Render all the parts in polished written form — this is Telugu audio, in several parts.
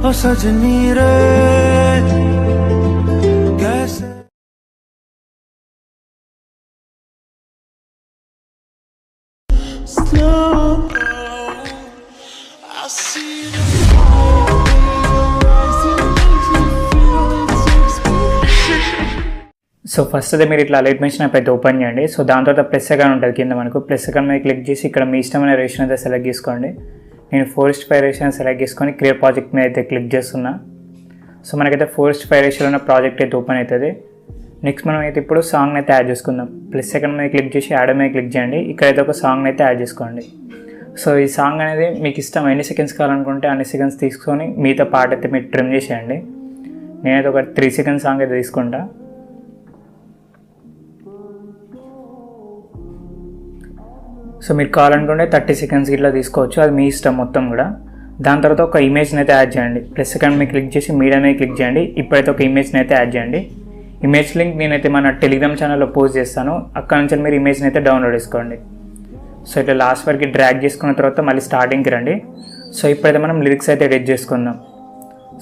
ओ सजनी रे कैसे slow I see so first అయితే మీరు ఇట్లా అలర్ట్ మెన్షన్ యాప్ అయితే ఓపెన్ చేయండి. సో దాని తర్వాత ప్లస్ అకౌంట్ ఉంటుంది కింద మనకు ప్లస్ అకౌంట్ మీద క్లిక్ చేసి ఇక్కడ మీ ఇష్టమైన రేషన్ అయితే సెలెక్ట్ చేసుకోండి. నేను ఫోరెస్ట్ ఫైర్ రేషన్ సెలెక్ట్ చేసుకొని క్రియేట్ ప్రాజెక్ట్ మీద అయితే క్లిక్ చేస్తున్నా. సో మనకైతే ఫోరెస్ట్ ఫైర్ రేషన్ ఉన్న ప్రాజెక్ట్ అయితే ఓపెన్ అవుతుంది. నెక్స్ట్ మనం అయితే ఇప్పుడు సాంగ్ అయితే యాడ్ చేసుకుందాం. ప్లస్ అకౌంట్ మీద క్లిక్ చేసి యాడ్ మీద క్లిక్ చేయండి. ఇక్కడైతే ఒక సాంగ్ అయితే యాడ్ చేసుకోండి. సో ఈ సాంగ్ అనేది మీకు ఇష్టం ఎన్ని సెకండ్స్ కావాలనుకుంటే అన్ని సెకండ్స్ తీసుకొని మిగతా పాట అయితే మీరు ట్రిమ్ చేసేయండి. నేనైతే ఒక 3 సెకండ్స్ సాంగ్ అయితే తీసుకుంటా. సో మీరు కావాలనుకుంటే 30 సెకండ్స్ ఇట్లా తీసుకోవచ్చు, అది మీ ఇష్టం మొత్తం కూడా. దాని తర్వాత ఒక ఇమేజ్ని అయితే యాడ్ చేయండి. ప్లస్ అకౌంట్ మీద క్లిక్ చేసి మీడియా మీద క్లిక్ చేయండి. ఇప్పుడైతే ఒక ఇమేజ్ని అయితే యాడ్ చేయండి. ఇమేజ్ లింక్ నేనైతే మన టెలిగ్రామ్ ఛానల్లో పోస్ట్ చేస్తాను, అక్కడ నుంచి మీరు ఇమేజ్ని అయితే డౌన్లోడ్ చేసుకోండి. సో ఇట్లా లాస్ట్ వరకు డ్రాగ్ చేసుకున్న తర్వాత మళ్ళీ స్టార్టింగ్కి రండి. సో ఇప్పుడైతే మనం లిరిక్స్ అయితే ఎడిట్ చేసుకుందాం.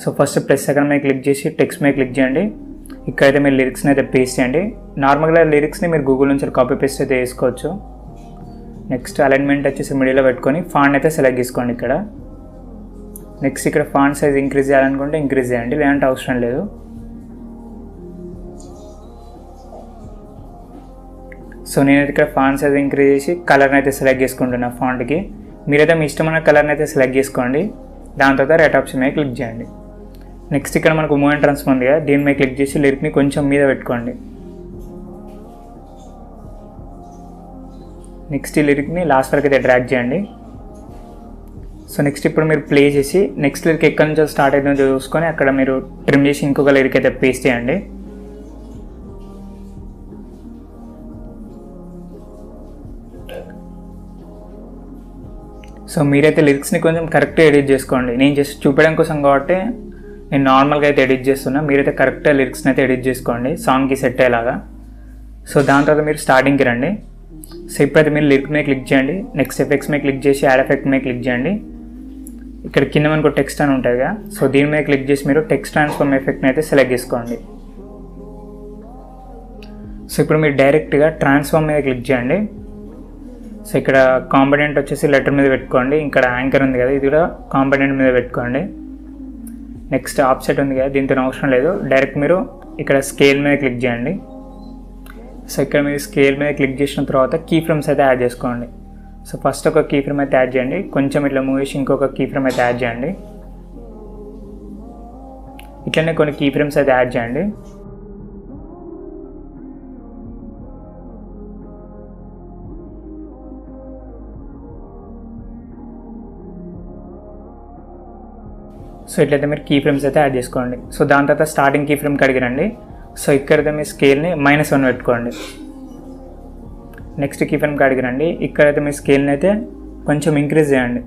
సో ఫస్ట్ ప్లస్ అకౌంట్ మీద క్లిక్ చేసి టెక్స్ట్ మీద క్లిక్ చేయండి. ఇక్కడైతే మీరు లిరిక్స్ని అయితే పేస్ట్ చేయండి. నార్మల్గా లిరిక్స్ని మీరు గూగుల్ నుంచి కాపీ పేస్ట్ అయితే వేసుకోవచ్చు. నెక్స్ట్ అలైన్మెంట్ వచ్చేసి మిడిల్లో పెట్టుకొని ఫాంట్ అయితే సెలెక్ట్ చేసుకోండి ఇక్కడ. నెక్స్ట్ ఇక్కడ ఫాంట్ సైజ్ ఇంక్రీజ్ చేయాలనుకుంటే ఇంక్రీజ్ చేయండి, లేదంటే అవసరం లేదు. సో నేనైతే ఇక్కడ ఫాంట్ సైజ్ ఇంక్రీజ్ చేసి కలర్ని అయితే సెలెక్ట్ చేసుకుంటున్నా ఫాంట్కి. మీరైతే మీ ఇష్టమైన కలర్ని అయితే సెలెక్ట్ చేసుకోండి. దాని తర్వాత రైట్ ఆప్షన్ మీద క్లిక్ చేయండి. నెక్స్ట్ ఇక్కడ మనకు మూవ్ అండ్ ట్రాన్స్ఫార్మ్ ఉంది కదా, దీని మీద క్లిక్ చేసి లిరిక్ని కొంచెం మీద పెట్టుకోండి. నెక్స్ట్ ఈ లిరిక్ని లాస్ట్ వరకు అయితే డ్రాగ్ చేయండి. సో నెక్స్ట్ ఇప్పుడు మీరు ప్లే చేసి నెక్స్ట్ లిరిక్ ఎక్కడి నుంచో స్టార్ట్ అవుతుందో చూసుకొని అక్కడ మీరు ట్రిమ్ చేసి ఇంకొక లిరిక్ అయితే పేస్ట్ చేయండి. సో మీరైతే లిరిక్స్ని కొంచెం కరెక్ట్గా ఎడిట్ చేసుకోండి. నేను జస్ట్ చూపించడం కోసం కాబట్టి నేను నార్మల్గా అయితే ఎడిట్ చేస్తున్నా. మీరైతే కరెక్ట్గా లిరిక్స్ని అయితే ఎడిట్ చేసుకోండి సాంగ్కి సెట్ అయ్యేలాగా. సో దాని తర్వాత మీరు స్టార్టింగ్కి రండి. సో ఇప్పుడైతే మీరు లిరిక్ మీద క్లిక్ చేయండి. నెక్స్ట్ ఎఫెక్ట్స్ మీద క్లిక్ చేసి యాడ్ ఎఫెక్ట్ మీద క్లిక్ చేయండి. ఇక్కడ కింద మనకు టెక్స్ట్ అని ఉంటుంది కదా, సో దీని మీద క్లిక్ చేసి మీరు టెక్స్ట్ ట్రాన్స్ఫార్మ్ ఎఫెక్ట్ని అయితే సెలెక్ట్ చేసుకోండి. సో ఇప్పుడు మీరు డైరెక్ట్గా ట్రాన్స్ఫార్మ్ మీద క్లిక్ చేయండి. సో ఇక్కడ కాంపోనెంట్ వచ్చేసి లెటర్ మీద పెట్టుకోండి. ఇక్కడ యాంకర్ ఉంది కదా, ఇది కూడా కాంపోనెంట్ మీద పెట్టుకోండి. నెక్స్ట్ ఆఫ్సెట్ ఉంది కదా, దీంతో అవసరం లేదు. డైరెక్ట్ మీరు ఇక్కడ స్కేల్ మీద క్లిక్ చేయండి. సో ఇక్కడ మీరు స్కేల్ మీద క్లిక్ చేసిన తర్వాత కీ ఫ్రేమ్స్ అయితే యాడ్ చేసుకోండి. సో ఫస్ట్ ఒక కీ ఫ్రేమ్ అయితే యాడ్ చేయండి. కొంచెం ఇట్లా మూవ్ చేసి ఇంకొక కీ ఫ్రేమ్ అయితే యాడ్ చేయండి. ఇట్లనే కొన్ని కీ ఫ్రేమ్స్ అయితే యాడ్ చేయండి. సో ఇట్లయితే మీరు కీ ఫ్రేమ్స్ అయితే యాడ్ చేసుకోండి. సో దాని తర్వాత స్టార్టింగ్ కీ ఫ్రేమ్కి అడిగిరండి. సో ఇక్కడైతే మీ స్కేల్ని -1 పెట్టుకోండి. నెక్స్ట్ కీ ఫ్రేమ్కి అడిగిరండి. ఇక్కడైతే మీ స్కేల్ని అయితే కొంచెం ఇంక్రీజ్ చేయండి.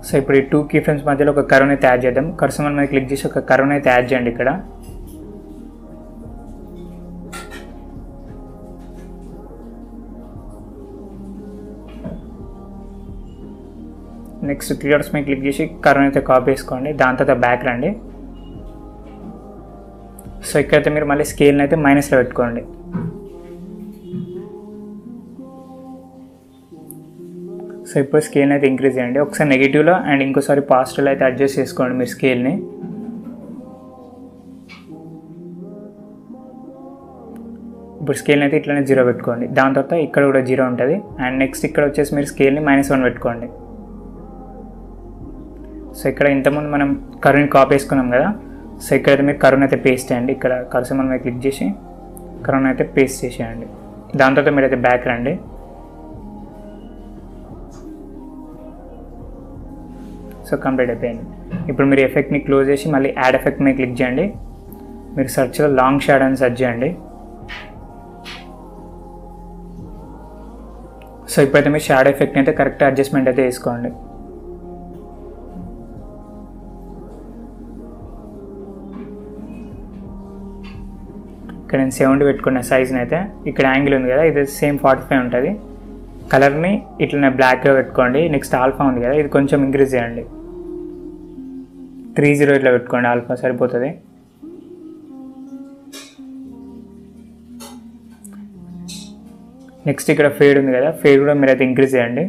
సో ఇప్పుడు ఈ 2 కీ ఫ్రేమ్స్ మధ్యలో ఒక కర్వ్ని అయితే యాడ్ చేద్దాం. కర్సర్ మీద క్లిక్ చేసి ఒక కర్వ్ని అయితే యాడ్ చేయండి ఇక్కడ. నెక్స్ట్ క్లియర్స్ మీద క్లిక్ చేసి కర్వ్ని అయితే కాపీ చేసుకోండి. దాని తర్వాత బ్యాక్ రండి. సో ఇక్కడైతే మీరు మళ్ళీ స్కేల్ని అయితే -లో పెట్టుకోండి. సో ఇప్పుడు స్కేల్ని అయితే ఇంక్రీజ్ చేయండి. ఒకసారి నెగిటివ్లో అండ్ ఇంకోసారి పాజిటివ్లో అయితే అడ్జస్ట్ చేసుకోండి మీరు స్కేల్ని. ఇప్పుడు స్కేల్ని అయితే ఇట్లనే 0 పెట్టుకోండి. దాని తర్వాత ఇక్కడ కూడా 0 ఉంటుంది. అండ్ నెక్స్ట్ ఇక్కడ వచ్చేసి మీరు స్కేల్ని -1 పెట్టుకోండి. సో ఇక్కడ ఇంతకుముందు మనం కర్వ్ని కాపీ వేసుకున్నాం కదా, సో ఇక్కడైతే మీరు కర్వ్ని అయితే పేస్ట్ చేయండి. ఇక్కడ కర్సర్ మీద క్లిక్ చేసి కర్వ్ని అయితే పేస్ట్ చేసేయండి. దాని తర్వాత మీరైతే బ్యాక్ రండి. సో కంప్లీట్ అయిపోయింది. ఇప్పుడు మీరు ఎఫెక్ట్ని క్లోజ్ చేసి మళ్ళీ యాడ్ ఎఫెక్ట్ మీద క్లిక్ చేయండి. మీరు సర్చ్లో లాంగ్ షాడో అని సెర్చ్ చేయండి. సో ఇప్పుడైతే మీరు షాడో ఎఫెక్ట్ని అయితే కరెక్ట్ అడ్జస్ట్మెంట్ అయితే వేసుకోండి. ఇక్కడ నేను 70 పెట్టుకున్న సైజ్ని అయితే. ఇక్కడ యాంగిల్ ఉంది కదా, ఇది సేమ్ 45 ఉంటుంది. కలర్ని ఇట్లనే బ్లాక్గా పెట్టుకోండి. నెక్స్ట్ ఆల్ఫా ఉంది కదా, ఇది కొంచెం ఇంక్రీజ్ చేయండి. 30 ఇట్లా పెట్టుకోండి, ఆల్ఫా సరిపోతుంది. నెక్స్ట్ ఇక్కడ ఫేడ్ ఉంది కదా, ఫేడ్ కూడా మీరైతే ఇంక్రీజ్ చేయండి.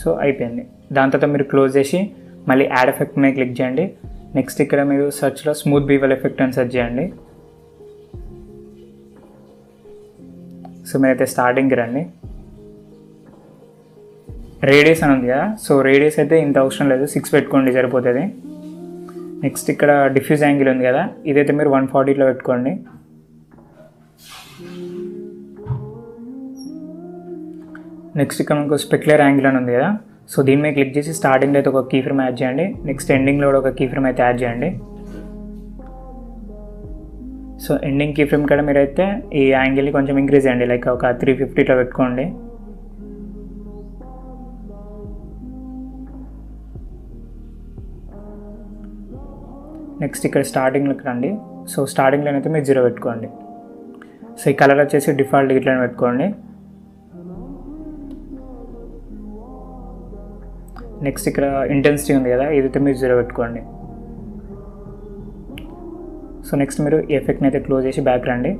సో అయిపోయింది. దాని తర్వాత మీరు క్లోజ్ చేసి మళ్ళీ యాడ్ ఎఫెక్ట్ మీద క్లిక్ చేయండి. నెక్స్ట్ ఇక్కడ మీరు సెర్చ్లో స్మూత్ బీవల్ ఎఫెక్ట్ అని సెర్చ్ చేయండి. సో మీరైతే స్టార్టింగ్కి రండి. రేడియస్ అని ఉంది కదా, సో రేడియస్ అయితే ఇంత అవసరం లేదు, 6 పెట్టుకోండి సరిపోతుంది. నెక్స్ట్ ఇక్కడ డిఫ్యూజ్ యాంగిల్ ఉంది కదా, ఇదైతే మీరు 140లో పెట్టుకోండి. నెక్స్ట్ ఇక్కడ మనకు స్పెక్యులర్ యాంగిల్ అని ఉంది కదా, సో దీని మీద క్లిక్ చేసి స్టార్టింగ్లో అయితే ఒక కీ ఫ్రేమ్ యాడ్ చేయండి. నెక్స్ట్ ఎండింగ్లో కూడా ఒక కీ ఫ్రేమ్ అయితే యాడ్ చేయండి. సో ఎండింగ్ కీ ఫ్రేమ్ కూడా మీరైతే ఈ యాంగిల్ని కొంచెం ఇంక్రీజ్ చేయండి, లైక్ ఒక 350లో పెట్టుకోండి. నెక్స్ట్ ఇక్కడ స్టార్టింగ్లోకి రండి. సో స్టార్టింగ్లో అయితే మీరు 0 పెట్టుకోండి. సో ఈ కలర్ వచ్చేసి డిఫాల్ట్ ఇట్లా పెట్టుకోండి. నెక్స్ట్ ఇక్కడ ఇంటెన్సిటీ ఉంది కదా, ఇదైతే మీరు 0 పెట్టుకోండి. సో నెక్స్ట్ మీరు ఈ ఎఫెక్ట్ని అయితే క్లోజ్ చేసి బ్యాక్ రండి.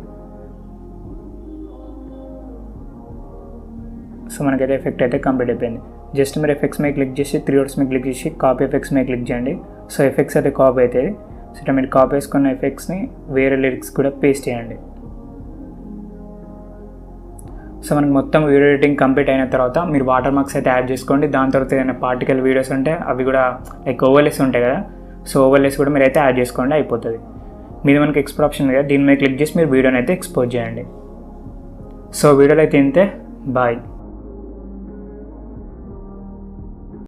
సో మనకైతే ఎఫెక్ట్ అయితే కంప్లీట్ అయిపోయింది. జస్ట్ మీరు ఎఫెక్ట్స్ మీద క్లిక్ చేసి 3 డాట్స్ మీద క్లిక్ చేసి కాపీ ఎఫెక్ట్స్ మీద క్లిక్ చేయండి. సో ఎఫెక్ట్స్ అయితే కాపీ అవుతాయి. సో ఇట్లా మీరు కాపీ వేసుకున్న ఎఫెక్ట్స్ని వేరే లిరిక్స్ కూడా పేస్ట్ చేయండి. సో మనకి మొత్తం వీడియో ఎడిటింగ్ కంప్లీట్ అయిన తర్వాత మీరు వాటర్ మార్క్స్ అయితే యాడ్ చేసుకోండి. దాని తర్వాత ఏదైనా పార్టికల్ వీడియోస్ ఉంటే అవి కూడా లైక్ ఓవర్లేస్ ఉంటాయి కదా, సో ఓవర్లేస్ కూడా మీరు అయితే యాడ్ చేసుకోండి, అయిపోతుంది. మీద మనకి ఎక్స్పోర్ట్ ఆప్షన్ ఉంది కదా, దీని మీద క్లిక్ చేసి మీరు వీడియోని అయితే ఎక్స్పోర్ట్ చేయండి. సో వీడియోలో అయితే ఇంతే, బాయ్.